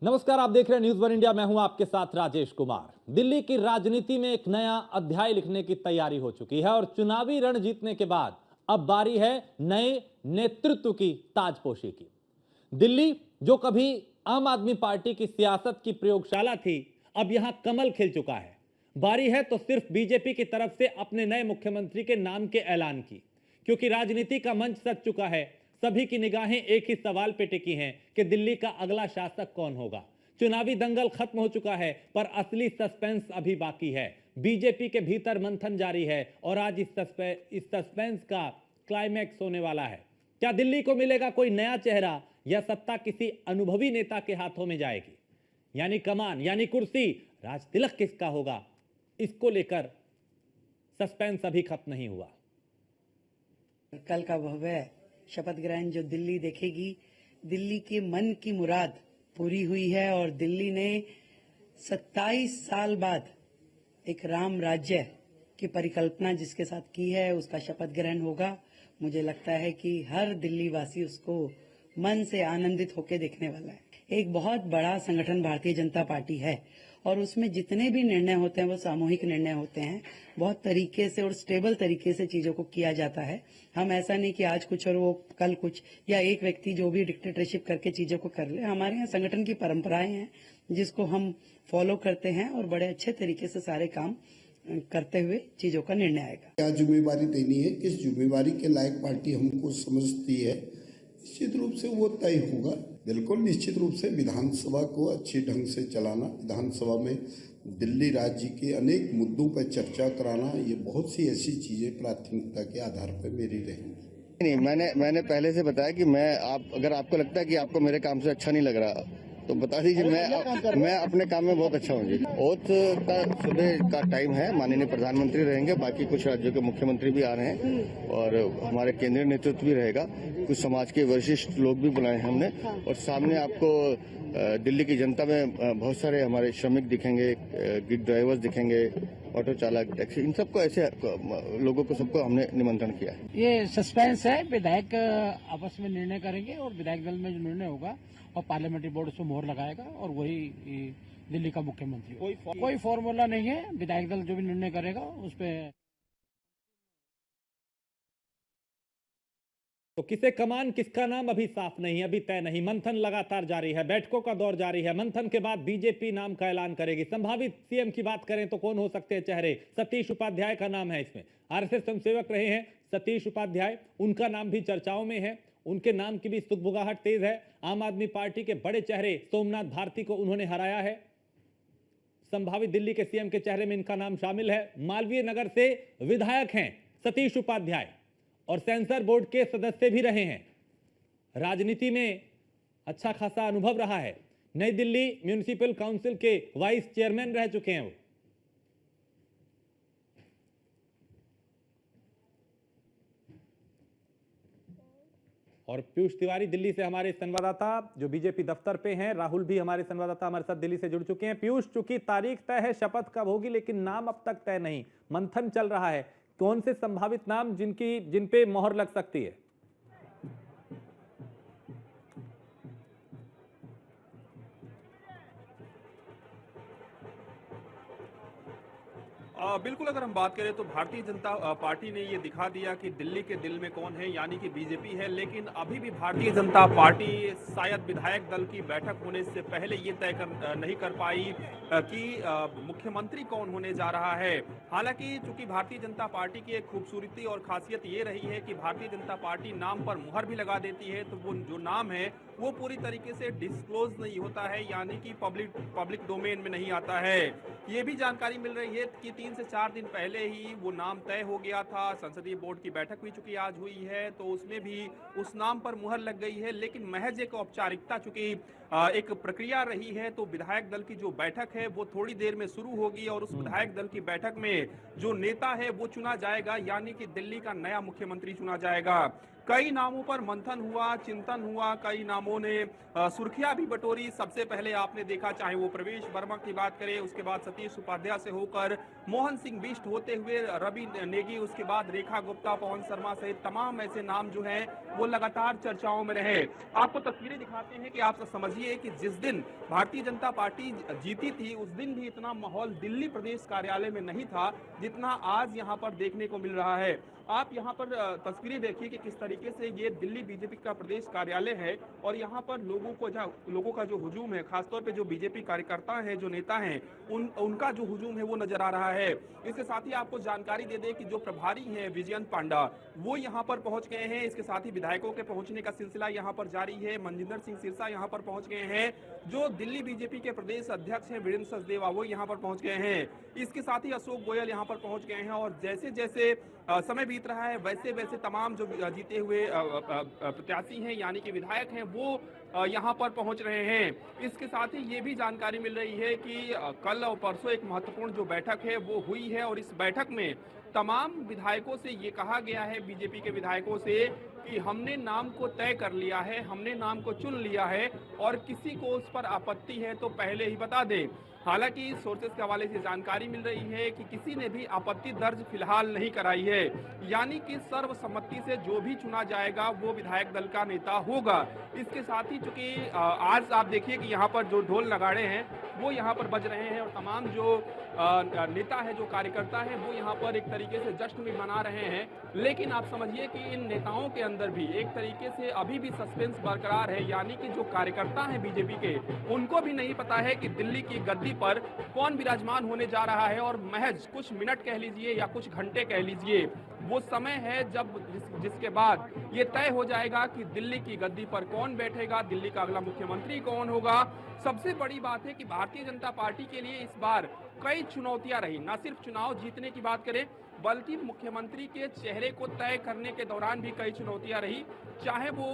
नमस्कार, आप देख रहे हैं न्यूज़ वन इंडिया। मैं हूं आपके साथ राजेश कुमार। दिल्ली की राजनीति में एक नया अध्याय लिखने की तैयारी हो चुकी है और चुनावी रण जीतने के बाद अब बारी है नए नेतृत्व की ताजपोशी की। दिल्ली, जो कभी आम आदमी पार्टी की सियासत की प्रयोगशाला थी, अब यहां कमल खिल चुका है। बारी है तो सिर्फ बीजेपी की तरफ से अपने नए मुख्यमंत्री के नाम के ऐलान की, क्योंकि राजनीति का मंच सज चुका है। सभी की निगाहें एक ही सवाल पे टिकी हैं कि दिल्ली का अगला शासक कौन होगा। चुनावी दंगल खत्म हो चुका है, पर असली सस्पेंस अभी बाकी है। बीजेपी के भीतर मंथन जारी है और आज इस सस्पेंस का क्लाइमैक्स होने वाला है। क्या दिल्ली को मिलेगा कोई नया चेहरा या सत्ता किसी अनुभवी नेता के हाथों में जाएगी? यानी कमान, यानी कुर्सी, राज तिलक किसका होगा? इसको लेकर सस्पेंस अभी खत्म नहीं हुआ। कल का भव्य शपथ ग्रहण जो दिल्ली देखेगी, दिल्ली के मन की मुराद पूरी हुई है और दिल्ली ने 27 साल बाद एक राम राज्य की परिकल्पना जिसके साथ की है, उसका शपथ ग्रहण होगा। मुझे लगता है कि हर दिल्ली वासी उसको मन से आनंदित होकर देखने वाला है। एक बहुत बड़ा संगठन भारतीय जनता पार्टी है और उसमें जितने भी निर्णय होते हैं वो सामूहिक निर्णय होते हैं। बहुत तरीके से और स्टेबल तरीके से चीजों को किया जाता है। हम ऐसा नहीं कि आज कुछ और वो कल कुछ, या एक व्यक्ति जो भी डिक्टेटरशिप करके चीजों को कर ले। हमारे यहाँ संगठन की परंपराएं हैं जिसको हम फॉलो करते हैं और बड़े अच्छे तरीके से सारे काम करते हुए चीजों का निर्णय आएगा। क्या जिम्मेवारी देनी है, किस जिम्मेवारी के लायक पार्टी हमको समझती है, निश्चित रूप से वो तय होगा। बिल्कुल निश्चित रूप से विधानसभा को अच्छे ढंग से चलाना, विधानसभा में दिल्ली राज्य के अनेक मुद्दों पर चर्चा कराना, ये बहुत सी ऐसी चीजें प्राथमिकता के आधार पर मेरी रहेंगी। नहीं, मैंने पहले से बताया कि अगर आपको लगता है कि आपको मेरे काम से अच्छा नहीं लग रहा तो बता दीजिए। मैं अपने काम में बहुत अच्छा हूँ जी। ओथ का सुबह का टाइम है, माननीय प्रधानमंत्री रहेंगे, बाकी कुछ राज्यों के मुख्यमंत्री भी आ रहे हैं और हमारे केंद्रीय नेतृत्व भी रहेगा। कुछ समाज के वरिष्ठ लोग भी बुलाए हैं हमने और सामने आपको दिल्ली की जनता में बहुत सारे हमारे श्रमिक दिखेंगे, गिग ड्राइवर्स दिखेंगे, ऑटो चालक, टैक्सी, इन सबको ऐसे लोगों को सबको हमने निमंत्रण किया है। ये सस्पेंस है। विधायक आपस में निर्णय करेंगे और विधायक दल में जो निर्णय होगा और पार्लियामेंट्री बोर्ड उसमें मोहर लगाएगा और वही दिल्ली का मुख्यमंत्री। कोई फॉर्मूला नहीं है। विधायक दल जो भी निर्णय करेगा उस पर। तो किसे कमान, किसका नाम अभी साफ नहीं, अभी तय नहीं। मंथन लगातार जारी है, बैठकों का दौर जारी है। मंथन के बाद बीजेपी नाम का ऐलान करेगी। संभावित सीएम की बात करें तो कौन हो सकते हैं चेहरे? सतीश उपाध्याय का नाम है इसमें। आरएसएस स्वयंसेवक रहे हैं सतीश उपाध्याय, उनका नाम भी चर्चाओं में है। उनके नाम की भी सुगबुगाहट तेज है। आम आदमी पार्टी के बड़े चेहरे सोमनाथ भारती को उन्होंने हराया है। संभावित दिल्ली के सीएम के चेहरे में इनका नाम शामिल है। मालवीय नगर से विधायक हैं सतीश उपाध्याय और सेंसर बोर्ड के सदस्य भी रहे हैं। राजनीति में अच्छा खासा अनुभव रहा है। नई दिल्ली म्युनिसिपल काउंसिल के वाइस चेयरमैन रह चुके हैं वो। और पीयूष तिवारी दिल्ली से हमारे संवाददाता जो बीजेपी दफ्तर पे हैं, राहुल भी हमारे संवाददाता हमारे साथ दिल्ली से जुड़ चुके हैं। पीयूष, चूंकि तारीख तय है, शपथ कब होगी, लेकिन नाम अब तक तय नहीं, मंथन चल रहा है। कौन से संभावित नाम जिन पे मोहर लग सकती है? बिल्कुल, अगर हम बात करें तो भारतीय जनता पार्टी ने ये दिखा दिया कि दिल्ली के दिल में कौन है, यानी कि बीजेपी है। लेकिन अभी भी भारतीय जनता पार्टी शायद विधायक दल की बैठक होने से पहले ये नहीं कर पाई कि मुख्यमंत्री कौन होने जा रहा है। हालांकि चूंकि भारतीय जनता पार्टी की एक खूबसूरती और खासियत ये रही है कि भारतीय जनता पार्टी नाम पर मुहर भी लगा देती है, तो वो जो नाम है वो पूरी तरीके से डिस्क्लोज नहीं होता है, यानी कि पब्लिक डोमेन में नहीं आता है। ये भी जानकारी मिल रही है कि 3 से 4 दिन पहले ही वो नाम तय हो गया था। संसदीय बोर्ड की बैठक भी चूंकि आज हुई है तो उसमें भी उस नाम पर मुहर लग गई है। लेकिन महज एक औपचारिकता, चूंकि एक प्रक्रिया रही है, तो विधायक दल की जो बैठक है वो थोड़ी देर में शुरू होगी और उस विधायक दल की बैठक में जो नेता है वो चुना जाएगा, यानी कि दिल्ली का नया मुख्यमंत्री चुना जाएगा। कई नामों पर मंथन हुआ, चिंतन हुआ, कई नामों ने सुर्खियां भी बटोरी। सबसे पहले आपने देखा, चाहे वो प्रवेश वर्मा की बात करें, उसके बाद सतीश उपाध्याय से होकर मोहन सिंह बिष्ट होते हुए रवि नेगी, उसके बाद रेखा गुप्ता, पवन शर्मा सहित तमाम ऐसे नाम जो हैं वो लगातार चर्चाओं में रहे। आपको तस्वीरें दिखाते हैं कि आप समझिए कि जिस दिन भारतीय जनता पार्टी जीती थी उस दिन भी इतना माहौल दिल्ली प्रदेश कार्यालय में नहीं था जितना आज यहाँ पर देखने को मिल रहा है। आप यहाँ पर तस्वीरें देखिए कि किस तरीके से ये दिल्ली बीजेपी का प्रदेश कार्यालय है और यहाँ पर लोगों का जो हुजूम है, खासतौर पे जो बीजेपी कार्यकर्ता हैं, जो नेता हैं, उनका जो हुजूम है वो नजर आ रहा है। इसके साथ ही आपको जानकारी दे दें कि जो प्रभारी हैं विजयंत पांडा, वो यहाँ पर पहुंच गए हैं। इसके साथ ही विधायकों के पहुंचने का सिलसिला यहाँ पर जारी है। मनजिंदर सिंह सिरसा यहाँ पर पहुंच गए हैं। जो दिल्ली बीजेपी के प्रदेश अध्यक्ष हैं वीरेंद्र सचदेवा, वो यहाँ पर पहुंच गए हैं। इसके साथ ही अशोक गोयल यहाँ पर पहुंच गए हैं और जैसे जैसे समय बीत रहा है वैसे वैसे तमाम जो जीते हुए प्रत्याशी हैं यानी कि विधायक हैं वो यहाँ पर पहुंच रहे हैं। इसके साथ ही ये भी जानकारी मिल रही है कि कल और परसों एक महत्वपूर्ण जो बैठक है वो हुई है और इस बैठक में तमाम विधायकों से ये कहा गया है, बीजेपी के विधायकों से, कि हमने नाम को तय कर लिया है, हमने नाम को चुन लिया है और किसी को उस पर आपत्ति है तो पहले ही बता दें। हालांकि सोर्सेस के हवाले से जानकारी मिल रही है कि किसी ने भी आपत्ति दर्ज फिलहाल नहीं कराई है, यानी कि सर्वसम्मति से जो भी चुना जाएगा वो विधायक दल का नेता होगा। इसके साथ ही चूंकि आज आप देखिए कि यहाँ पर जो ढोल नगाड़े हैं वो यहाँ पर बज रहे हैं और तमाम जो नेता है, जो कार्यकर्ता है, वो यहाँ पर एक तरीके से जश्न भी मना रहे हैं। लेकिन आप समझिए कि इन नेताओं के अंदर भी एक तरीके से अभी भी सस्पेंस बरकरार है, यानी कि जो कार्यकर्ता हैं बीजेपी के, उनको भी नहीं पता है कि दिल्ली की गद्दी पर कौन विराजमान होने जा रहा है। और महज कुछ मिनट कह लीजिए या कुछ घंटे कह लीजिए, वो समय है जब जिसके बाद ये तय हो जाएगा कि दिल्ली की गद्दी पर कौन बैठेगा, दिल्ली का अगला मुख्यमंत्री कौन होगा। सबसे बड़ी बात है कि भारतीय जनता पार्टी के लिए इस बार कई चुनौतियां रही। न सिर्फ चुनाव जीतने की बात करें बल्कि मुख्यमंत्री के चेहरे को तय करने के दौरान भी कई चुनौतियां रही। चाहे वो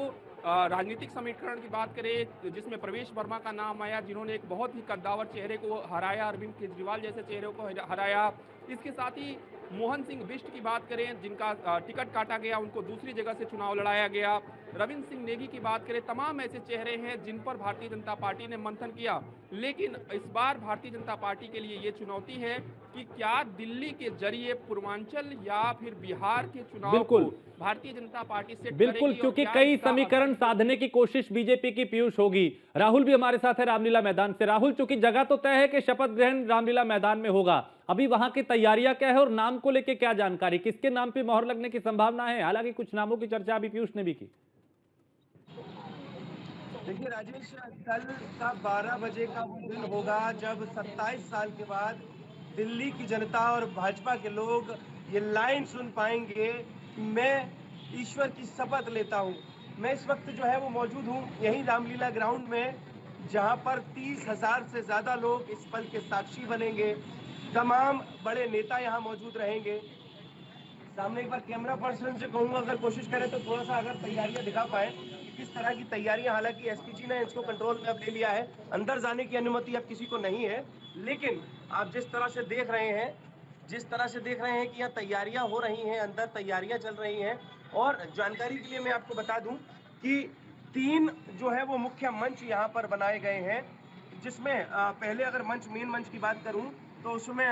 राजनीतिक समीकरण की बात करें जिसमें प्रवेश वर्मा का नाम आया, जिन्होंने एक बहुत ही कद्दावर चेहरे को हराया, अरविंद केजरीवाल जैसे चेहरे को हराया। इसके साथ ही मोहन सिंह बिष्ट की बात करें जिनका टिकट काटा गया, उनको दूसरी जगह से चुनाव लड़ाया गया। रविंद्र सिंह नेगी की बात करें, तमाम ऐसे चेहरे हैं जिन पर भारतीय जनता पार्टी ने मंथन किया। लेकिन इस बार भारतीय जनता पार्टी के लिए ये चुनौती है कि क्या दिल्ली के जरिए पूर्वांचल या फिर बिहार के चुनाव को भारतीय जनता पार्टी से बिल्कुल, क्योंकि कई समीकरण साधने की कोशिश बीजेपी की पीयूष होगी। राहुल भी हमारे साथ है रामलीला मैदान से। राहुल, चूंकि जगह तो तय है कि शपथ ग्रहण रामलीला मैदान में होगा, अभी वहां की तैयारियां क्या है और नाम को लेकर क्या जानकारी, किसके नाम पे मोहर लगने की संभावना है? हालांकि कुछ नामों की चर्चा अभी पीयूष ने भी की। देखिए राजेश, कल का 12 बजे का वो दिन होगा जब 27 साल के बाद दिल्ली की जनता और भाजपा के लोग ये लाइन सुन पाएंगे कि मैं ईश्वर की शपथ लेता हूँ। मैं इस वक्त जो है वो मौजूद हूँ यहीं रामलीला ग्राउंड में, जहाँ पर 30,000 से ज्यादा लोग इस पल के साक्षी बनेंगे। तमाम बड़े नेता यहाँ मौजूद रहेंगे। सामने एक बार कैमरा पर्सन से कहूँगा अगर कोशिश करें तो थोड़ा सा अगर तैयारियां दिखा पाए किस तरह की तैयारियां। हालांकि एसपीजी ने इसको कंट्रोल में अब ले लिया है, अंदर जाने की अनुमति अब किसी को नहीं है। लेकिन आप जिस तरह से देख रहे हैं कि यहाँ तैयारियां हो रही हैं, अंदर तैयारियां चल रही हैं। और जानकारी के लिए मैं आपको बता दूं कि 3 जो है वो मुख्य मंच यहाँ पर बनाए गए हैं, जिसमें पहले अगर मेन मंच की बात करूं तो उसमें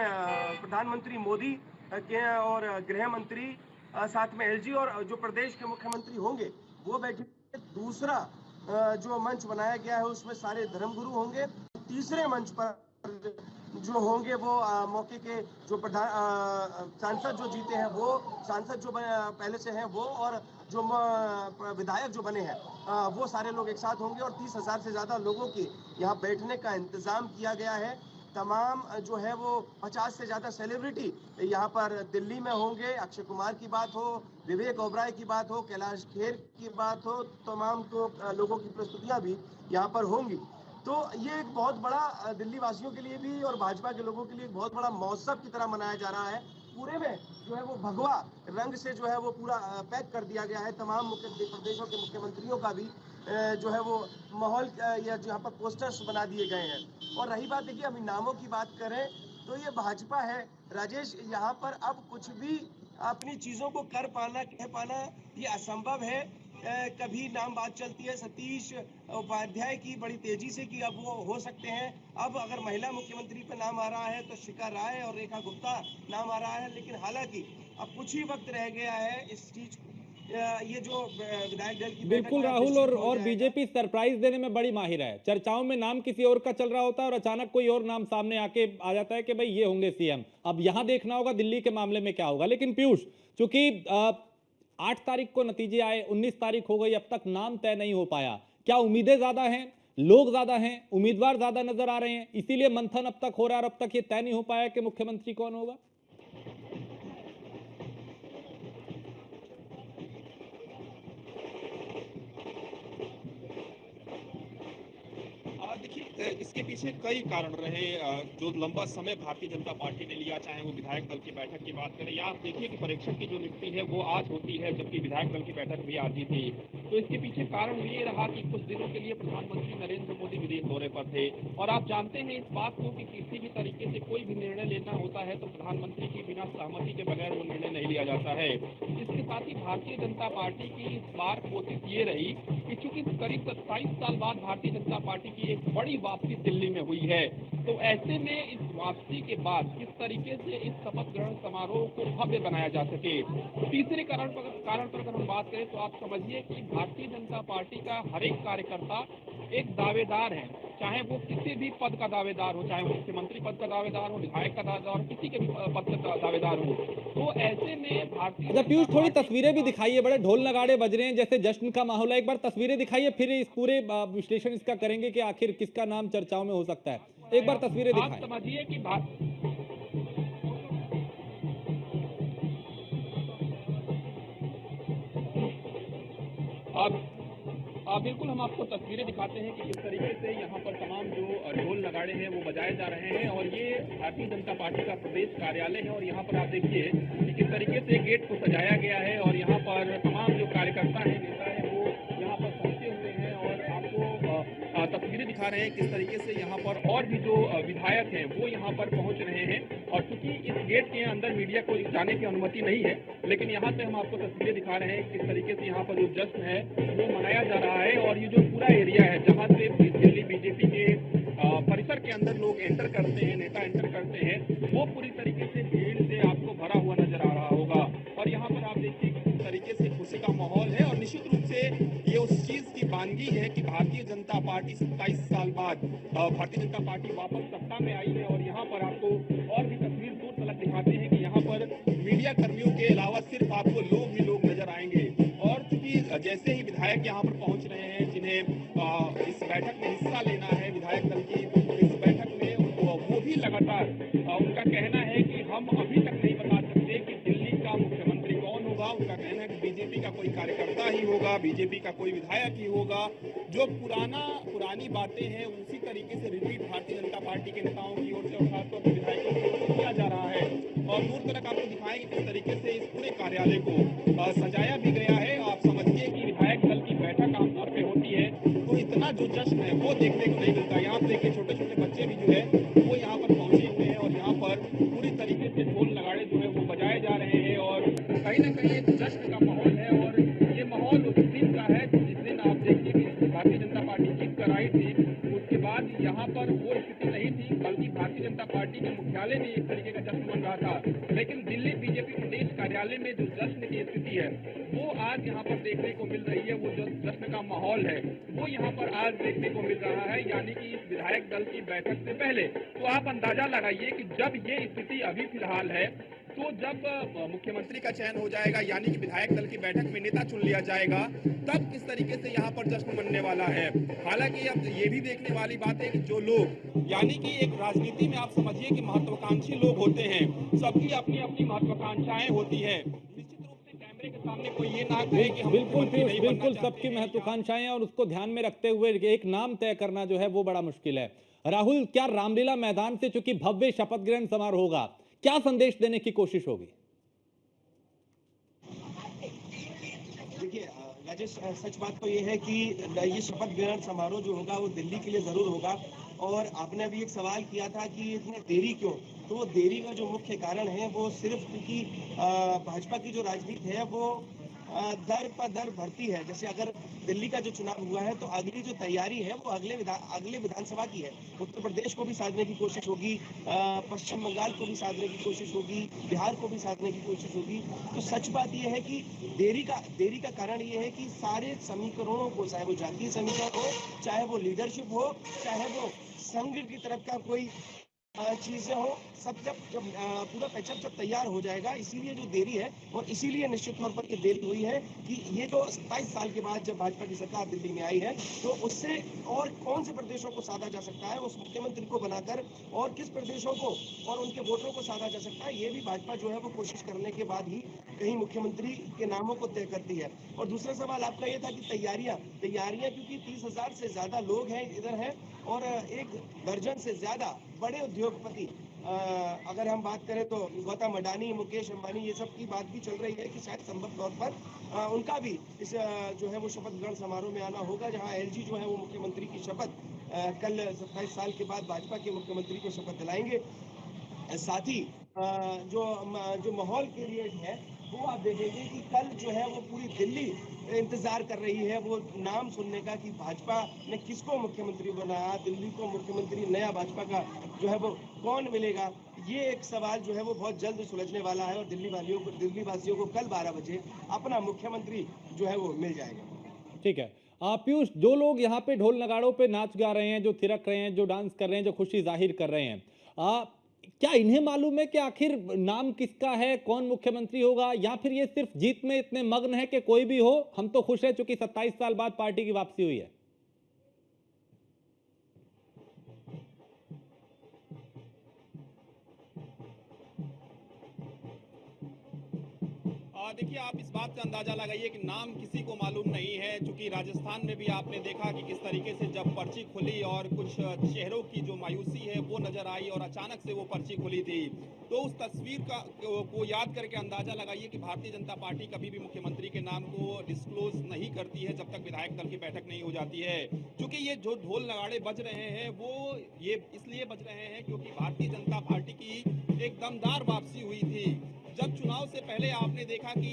प्रधानमंत्री मोदी के और गृह मंत्री, साथ में एलजी और जो प्रदेश के मुख्यमंत्री होंगे वो बैठे। दूसरा जो मंच बनाया गया है उसमें सारे धर्मगुरु होंगे। तीसरे मंच पर जो होंगे वो मौके के जो सांसद जो जीते हैं वो, सांसद जो पहले से हैं वो, और जो विधायक जो बने हैं वो सारे लोग एक साथ होंगे। और 30,000 से ज्यादा लोगों की यहाँ बैठने का इंतजाम किया गया है। तमाम जो है वो 50 से ज्यादा सेलिब्रिटी यहाँ पर दिल्ली में होंगे। अक्षय कुमार की बात हो, विवेक ओबराय की बात हो, कैलाश खेर की बात हो, तमाम तो लोगों की प्रस्तुतियां भी यहाँ पर होंगी। तो ये एक बहुत बड़ा दिल्ली वासियों के लिए भी और भाजपा के लोगों के लिए एक बहुत बड़ा महोत्सव की तरह मनाया जा रहा है। पूरे में जो है वो भगवा रंग से जो है वो पूरा पैक कर दिया गया है। तमाम प्रदेशों के मुख्यमंत्रियों का भी जो है वो माहौल या जहाँ पर पोस्टर्स बना दिए गए हैं। और रही बात देखिए, अभी नामों की बात करें तो ये भाजपा है राजेश, यहाँ पर अब कुछ भी अपनी चीजों को कर पाना, कह पाना ये असंभव है। कभी नाम बात चलती है सतीश उपाध्याय की बड़ी तेजी से कि अब वो हो सकते हैं। अब अगर महिला मुख्यमंत्री पे नाम आ रहा है तो शिखा राय और रेखा गुप्ता नाम आ रहा है, लेकिन हालांकि अब कुछ ही वक्त रह गया है इस चीज ये जो विधायक दल की बिल्कुल राहुल, और बीजेपी सरप्राइज देने में बड़ी माहिर है। चर्चाओं में नाम किसी और का चल रहा होता है और अचानक कोई और नाम सामने आके आ जाता है कि भाई ये होंगे सीएम। अब यहां देखना होगा दिल्ली के मामले में क्या होगा। लेकिन पीयूष, चूंकि 8 तारीख को नतीजे आए, 19 तारीख हो गई, अब तक नाम तय नहीं हो पाया, क्या उम्मीदें ज्यादा हैं, लोग ज्यादा हैं, उम्मीदवार ज्यादा नजर आ रहे हैं, इसीलिए मंथन अब तक हो रहा है और अब तक ये तय नहीं हो पाया कि मुख्यमंत्री कौन होगा? देखिए, इसके पीछे कई कारण रहे जो लंबा समय भारतीय जनता पार्टी ने लिया, चाहे वो विधायक दल की बैठक की बात करें या आप देखिए कि परीक्षक की जो नियुक्ति है वो आज होती है, जबकि विधायक दल की बैठक भी आज ही थी। तो इसके पीछे कारण ये रहा कि कुछ दिनों के लिए प्रधानमंत्री नरेंद्र मोदी विदेश दौरे पर थे और आप जानते हैं इस बात को कि किसी भी तरीके से कोई भी निर्णय लेना होता है तो प्रधानमंत्री की बिना सहमति के बगैर वो निर्णय नहीं लिया जाता है। इसके साथ ही भारतीय जनता पार्टी की इस बार कोशिश ये रही कि चूंकि करीब 27 साल बाद भारतीय जनता पार्टी की एक बड़ी वापसी दिल्ली में हुई है, तो ऐसे में इस वापसी के बाद किस तरीके से इस शपथ ग्रहण समारोह को भव्य बनाया जा सके। तीसरे कारण पर अगर हम बात करें तो आप समझिए कि भारतीय जनता पार्टी का हर एक कार्यकर्ता एक दावेदार है, चाहे वो किसी भी पद का दावेदार हो, चाहे वो मुख्यमंत्री पद का दावेदार हो, विधायक का दावेदार हो, किसी के भी पद का दावेदार हो। तो ऐसे में भारतीय पीयूष, थोड़ी तस्वीरें भी दिखाइए, बड़े ढोल नगाड़े बज रहे हैं, जैसे जश्न का माहौल है। एक बार तस्वीरें दिखाइए, फिर इस पूरे विश्लेषण इसका करेंगे कि आखिर किसका नाम चर्चाओं में हो सकता है। एक बार तस्वीरें दिखाएं। आप समझिए कि बिल्कुल हम आपको तस्वीरें दिखाते हैं कि किस तरीके से यहाँ पर तमाम जो ढोल नगाड़े हैं वो बजाए जा रहे हैं और ये भारतीय जनता पार्टी का प्रदेश कार्यालय है और यहाँ पर आप देखिए कि किस तरीके से गेट को सजाया गया है और यहाँ पर तमाम जो कार्यकर्ता हैं, नेता हैं, वो यहाँ पर पहुंचे हुए हैं और आपको तस्वीरें दिखा रहे हैं किस तरीके से यहाँ पर और भी जो विधायक हैं वो यहाँ पर पहुंच रहे हैं। और चूंकि इस गेट के अंदर मीडिया को जाने की अनुमति नहीं है, लेकिन यहाँ से हम आपको तस्वीरें दिखा रहे हैं किस तरीके से यहाँ पर जो जश्न है वो मनाया जा रहा है। और ये जो पूरा एरिया है जहाँ से दिल्ली बीजेपी के परिसर के अंदर लोग एंटर करते हैं, नेता एंटर करते हैं, वो पूरी तरीके से भीड़ से आपको भरा हुआ नजर आ रहा होगा। और यहाँ पर आप देखिए किस तरीके से खुशी का माहौल है और निश्चित रूप से ये उस चीज की वानगी है कि भारतीय जनता पार्टी 27 साल बाद भारतीय जनता पार्टी वापस सत्ता में आई है। और यहाँ पर आपको और भी तस्वीर दूर तलक दिखाते हैं कि यहाँ पर मीडिया कर्मियों के अलावा सिर्फ आपको लोग ही लोग नजर आएंगे। और चूंकि जैसे ही विधायक यहाँ पर पहुंच रहे हैं जिन्हें इस बैठक में हिस्सा लेना है विधायक दल की, इस बैठक में वो भी लगातार उनका कहना है कि हम अभी तक नहीं बता सकते कि दिल्ली का मुख्यमंत्री कौन होगा। उनका कहना है कि बीजेपी का कोई कार्यकर्ता ही होगा, बीजेपी का कोई विधायक ही होगा। जो पुरानी बातें हैं उसी तरीके से रिपीट भारतीय जनता पार्टी के नेताओं की ओर से और खासतौर पर विधायकों की ओर से किया जा रहा है। और दूर तक आपको दिखाएंगे किस तरीके से इस पूरे कार्यालय को सजाया भी गया है। आप समझिए कि विधायक दल की बैठक आमतौर पर होती है तो इतना जो जश्न है वो देखने को नहीं मिलता। यहाँ देखिए छोटे छोटे बच्चे भी जो है वो यहाँ पर पहुंचे हुए हैं और यहाँ पर पूरी तरीके से ढोल नगाड़े जो है वो बजाए जा रहे हैं और कहीं ना कहीं एक जश्न का माहौल है। और ये माहौल उस दिन का है जिस दिन आप देखिए कि भारतीय जनता पार्टी जीत कर आई थी, उसके बाद यहाँ पर वो स्थिति नहीं थी, बल्कि भारतीय जनता पार्टी के मुख्यालय में एक तरीके का जश्न बन रहा था। लेकिन दिल्ली बीजेपी प्रदेश कार्यालय में जो जश्न की स्थिति है वो आज यहाँ पर देखने को मिल रही है। वो जो जश्न का माहौल है वो यहाँ पर आज देखने को मिल रहा है, यानी कि इस विधायक दल की बैठक से पहले। तो आप अंदाजा लगाइए कि जब ये स्थिति अभी फिलहाल है, तो जब मुख्यमंत्री का चयन हो जाएगा यानी कि विधायक दल की बैठक में नेता चुन लिया जाएगा, तब किस तरीके से यहाँ पर जश्न मनने वाला है। हालांकि अब ये भी देखने वाली बात है कि जो लोग, यानी कि एक राजनीति में आप समझिए कि महत्वाकांक्षी लोग होते हैं, सबकी अपनी अपनी महत्वाकांक्षाएं होती है। निश्चित रूप से कैमरे के सामने कोई ये ना कहे कि हम बिल्कुल सबकी महत्वाकांक्षाएं और उसको ध्यान में रखते हुए एक नाम तय करना जो है वो बड़ा मुश्किल है। राहुल, क्या रामलीला मैदान से चूंकि भव्य शपथ ग्रहण समारोह होगा, क्या संदेश देने की कोशिश होगी? देखिए राजेश, सच बात तो ये है कि ये शपथ ग्रहण समारोह जो होगा वो दिल्ली के लिए जरूर होगा और आपने अभी एक सवाल किया था कि इतनी देरी क्यों, तो वो देरी का जो मुख्य कारण है वो सिर्फ क्योंकि भाजपा की जो राजनीति है वो दर पर दर बढ़ती है। जैसे अगर दिल्ली का जो चुनाव हुआ है तो अगली जो तैयारी है वो अगले विधानसभा की है। उत्तर प्रदेश को भी साधने की कोशिश होगी, पश्चिम बंगाल को भी साधने की कोशिश होगी, बिहार को भी साधने की कोशिश होगी। तो सच बात यह है कि देरी का कारण ये है कि सारे समीकरणों को, चाहे वो जातीय समीकरण हो, चाहे वो लीडरशिप हो, चाहे वो संघ की तरफ का कोई चीजें हो, सब जब पूरा पैचअप जब तैयार हो जाएगा, इसीलिए जो देरी है और इसीलिए निश्चित तौर पर ये देरी हुई है कि ये जो 27 साल के बाद जब भाजपा की सरकार दिल्ली में आई है तो उससे और कौन से प्रदेशों को साधा जा सकता है, उस मुख्यमंत्री को बनाकर और किस प्रदेशों को और उनके वोटरों को साधा जा सकता है, ये भी भाजपा जो है वो कोशिश करने के बाद ही कहीं मुख्यमंत्री के नामों को तय करती है। और दूसरा सवाल आपका ये था कि तैयारियां क्योंकि 30,000 से ज्यादा लोग हैं इधर हैं और 1 दर्जन से ज्यादा बड़े उद्योगपति, अगर हम बात करें तो गौतम अडानी, मुकेश अंबानी, ये सब की बात भी चल रही है कि शायद संभव तौर पर उनका भी इस जो है वो शपथ ग्रहण समारोह में आना होगा, जहां एलजी जो है वो मुख्यमंत्री की शपथ कल 27 साल के बाद भाजपा के मुख्यमंत्री को शपथ दिलाएंगे। साथ ही जो माहौल क्रिएट है वो आप देखेंगे कि कल जो है वो पूरी दिल्ली इंतजार कर रही है वो नाम सुनने का कि भाजपा ने किसको मुख्यमंत्री बनाया, दिल्ली को मुख्यमंत्री नया भाजपा का जो है वो कौन मिलेगा। ये एक सवाल जो है वो बहुत जल्द सुलझने वाला है और दिल्ली वासियों को कल 12 बजे अपना मुख्यमंत्री जो है वो मिल जाएगा। ठीक है पीयूष, जो लोग यहाँ पे ढोल नगाड़ों पे नाच गा रहे हैं, जो थिरक रहे हैं, जो डांस कर रहे हैं, जो खुशी जाहिर कर रहे हैं, क्या इन्हें मालूम है कि आखिर नाम किसका है, कौन मुख्यमंत्री होगा, या फिर ये सिर्फ जीत में इतने मग्न है कि कोई भी हो हम तो खुश है चूंकि 27 साल बाद पार्टी की वापसी हुई है? देखिए, आप इस बात से अंदाजा लगाइए कि नाम किसी को मालूम नहीं है, क्योंकि राजस्थान में भी आपने देखा कि किस तरीके से जब पर्ची खुली और कुछ चेहरों की जो मायूसी है वो नजर आई और अचानक से वो पर्ची खुली थी, तो उस तस्वीर को याद करके अंदाजा लगाइए कि भारतीय जनता पार्टी कभी भी मुख्यमंत्री के नाम को डिस्क्लोज नहीं करती है जब तक विधायक दल की बैठक नहीं हो जाती है। क्योंकि ये जो ढोल नगाड़े बज रहे हैं वो ये इसलिए बज रहे हैं क्योंकि भारतीय जनता पार्टी की एक दमदार वापसी हुई थी। जब चुनाव से पहले आपने देखा कि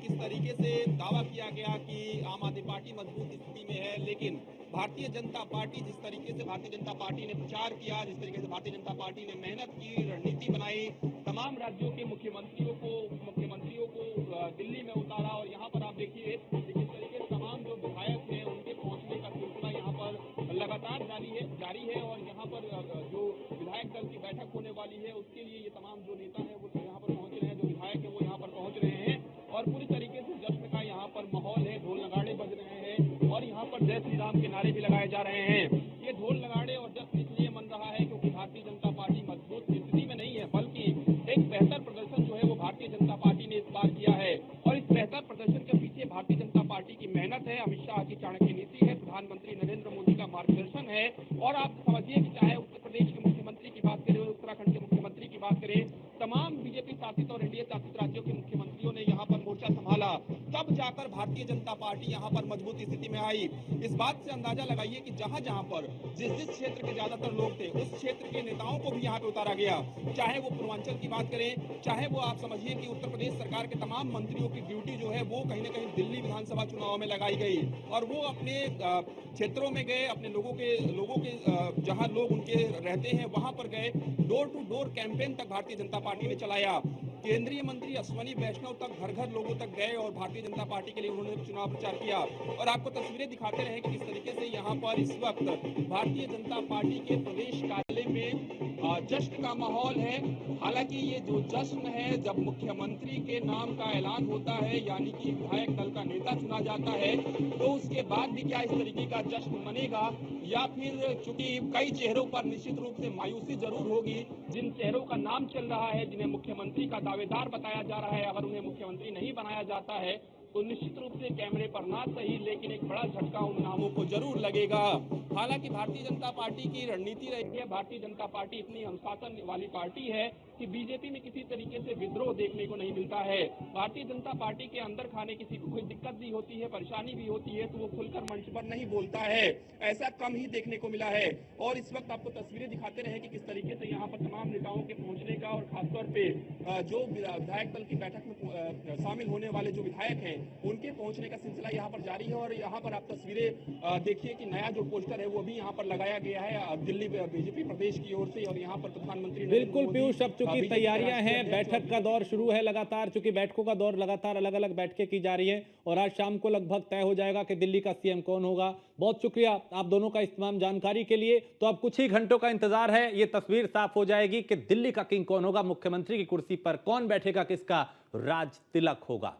किस तरीके से दावा किया गया कि आम आदमी पार्टी मजबूत स्थिति में है, लेकिन भारतीय जनता पार्टी जिस तरीके से भारतीय जनता पार्टी ने प्रचार किया, जिस तरीके से भारतीय जनता पार्टी ने मेहनत की, रणनीति बनाई, तमाम राज्यों के मुख्यमंत्रियों को दिल्ली में उतारा और यहाँ पर आप देखिए किस तरीके से तमाम जो विधायक हैं उनके पहुंचने का सिलसिला यहाँ पर लगातार जारी है और यहाँ पर जो विधायक दल की बैठक होने वाली है उसके लिए ये तमाम जो नेता है वो यहाँ पर पहुंच रहे हैं, जो विधायक है वो यहाँ पर पहुंच रहे हैं और पूरी तरीके से जश्न का यहाँ पर माहौल है, ढोल नगाड़े बज रहे हैं और यहाँ पर जय श्री राम के नारे भी लगाए जा रहे हैं। ये ढोल नगाड़े और जश्न इसलिए मन रहा है क्योंकि भारतीय जनता पार्टी मजबूत स्थिति में नहीं है, बल्कि एक बेहतर प्रदर्शन जो है वो भारतीय जनता पार्टी ने इस बार किया है और इस बेहतर प्रदर्शन के पीछे भारतीय जनता पार्टी की मेहनत है, अमित शाह की चाणक्य नीति है, प्रधानमंत्री नरेंद्र मोदी का मार्गदर्शन है और आप समझिए कि चाहे उत्तर प्रदेश के मुख्यमंत्री की बात करें, उत्तराखंड के मुख्यमंत्री की बात करें, तमाम बीजेपी शासित और एनडीए शासित राज्यों के मुख्यमंत्रियों ने यहाँ पर मोर्चा संभाला, तब जाकर भारतीय जनता पार्टी यहाँ पर मजबूत स्थिति में आई। इस बात से अंदाजा लगाइए कि जहां पर जिस क्षेत्र के ज्यादातर लोग थे उस क्षेत्र के नेताओं को भी यहाँ पे उतारा गया, चाहे वो पूर्वांचल की बात करें, चाहे वो आप समझिए कि उत्तर प्रदेश सरकार के तमाम मंत्रियों की ड्यूटी जो है वो कहीं ना कहीं दिल्ली विधानसभा चुनाव में लगाई गई और वो अपने क्षेत्रों में गए, अपने लोगों के जहां लोग उनके रहते हैं वहां पर गए, डोर टू डोर कैंपेन तक भारतीय जनता पार्टी ने चलाया। केंद्रीय मंत्री अश्विनी वैष्णव तक घर घर लोगों तक गए और भारतीय जनता पार्टी के लिए उन्होंने चुनाव प्रचार किया और आपको तस्वीरें दिखाते रहे कि किस तरीके से यहाँ पर इस वक्त भारतीय जनता पार्टी के प्रदेश कार्यालय में जश्न का माहौल है। हालांकि ये जो जश्न है जब मुख्यमंत्री के नाम का ऐलान होता है यानी कि विधायक दल का नेता चुना जाता है तो उसके बाद भी क्या इस तरीके का जश्न मनेगा या फिर चूंकि कई चेहरों पर निश्चित रूप से मायूसी जरूर होगी, जिन चेहरों का नाम चल रहा है, जिन्हें मुख्यमंत्री का दावेदार बताया जा रहा है, अगर उन्हें मुख्यमंत्री नहीं बनाया जाता है तो निश्चित रूप से कैमरे पर ना सही लेकिन एक बड़ा झटका उन नामों को जरूर लगेगा। हालांकि भारतीय जनता पार्टी की रणनीति रही है, भारतीय जनता पार्टी इतनी अनुशासन वाली पार्टी है कि बीजेपी में किसी तरीके से विद्रोह देखने को नहीं मिलता है। भारतीय जनता पार्टी के अंदर खाने किसी को कोई दिक्कत भी होती है, परेशानी भी होती है, तो वो खुलकर मंच पर नहीं बोलता है। ऐसा कम ही देखने को मिला है। और इस वक्त आपको तस्वीरें दिखाते रहे कि किस तरीके से यहाँ पर तमाम नेताओं के पहुंचने का और खासतौर पे जो विधायक दल की बैठक में शामिल होने वाले जो विधायक हैं उनके पहुंचने का सिलसिला यहाँ पर जारी है। और यहाँ पर आप तस्वीरें देखिए कि नया जो पोस्टर है वो भी यहाँ पर लगाया गया है दिल्ली बीजेपी प्रदेश की ओर से। और यहाँ पर प्रधानमंत्री बिल्कुल पीयूष, अब चूंकि तैयारियां हैं, बैठक का दौर शुरू है लगातार, चूंकि बैठकों का दौर लगातार अलग अलग बैठकें की जा रही है और आज शाम को लगभग तय हो जाएगा कि दिल्ली का सीएम कौन होगा। बहुत शुक्रिया आप दोनों का इस तमाम जानकारी के लिए। तो अब कुछ ही घंटों का इंतजार है, ये तस्वीर साफ हो जाएगी कि दिल्ली का किंग कौन होगा, मुख्यमंत्री की कुर्सी पर कौन बैठेगा, किसका राज तिलक होगा।